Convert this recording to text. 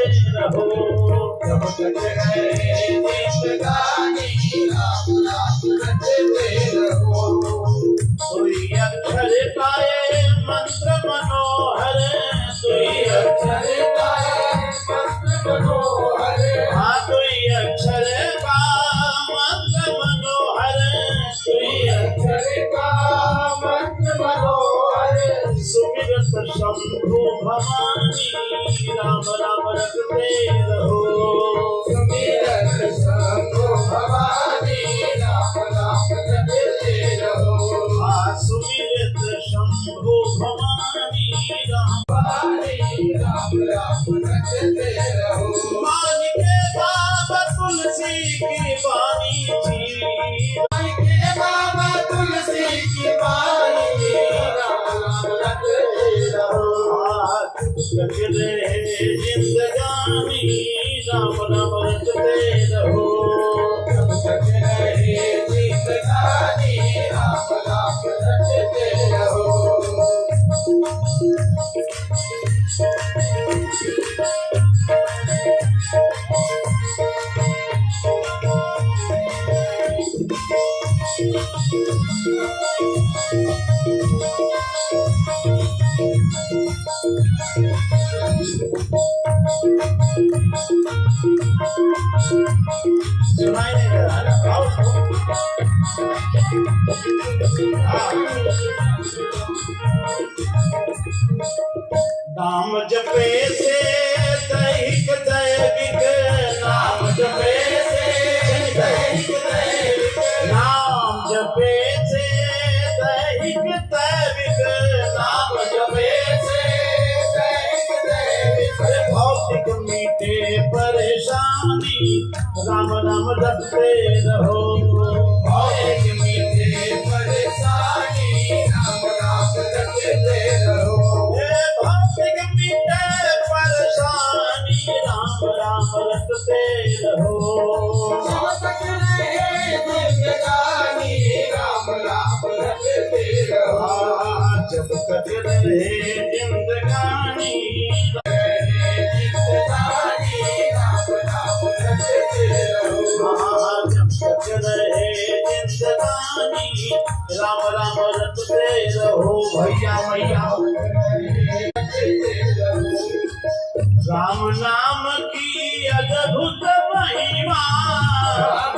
रहो। जब तक रहे जिंदगानी राम नाम रटते रहो। कोई अक्षर पाए मंत्र मनोहर, कोई अक्षर पाए मंत्र मनोहर। हाँ कोई अक्षर का मंत्र मनोहर, कोई अक्षर का मंत्र मनोहर। सुमिरत शंभु भवानी राम राम रटते रहो। सुमिरत शंभु भवानी राम राम रटते रहो। सुमिरत शंभु भवानी राम राम रटते रहो। मानिके बाबा तुलसी की वाणी थी, मानिके बाबा तुलसी की वाणी थी। राम राम रटते रहो। रहे जिंदगानी राम राम रटते रहो। जब तक रहे जिंदगानी राम राम रटते रहो। सुनाई नहीं दे रहा। नाम जपे से दैहिक दैविक, नाम जपे से दैहिक दैविक, नाम जपे से दैहिक दैविक, नाम जपे से दैहिक दैविक। भौतिक मीठे परेशानी राम नाम रटते रहो। भौतिक मीठे परेशानी राम नाम रटते रहो। भौतिक मीठे परेशानी राम राम रटते रहो। जब तक रहे जिंदगानी राम राम रटते रहो। जब तक रहे जिंदगानी राम राम रटते रहो। भैया मैया राम नाम की अद्भुत महिमा, राम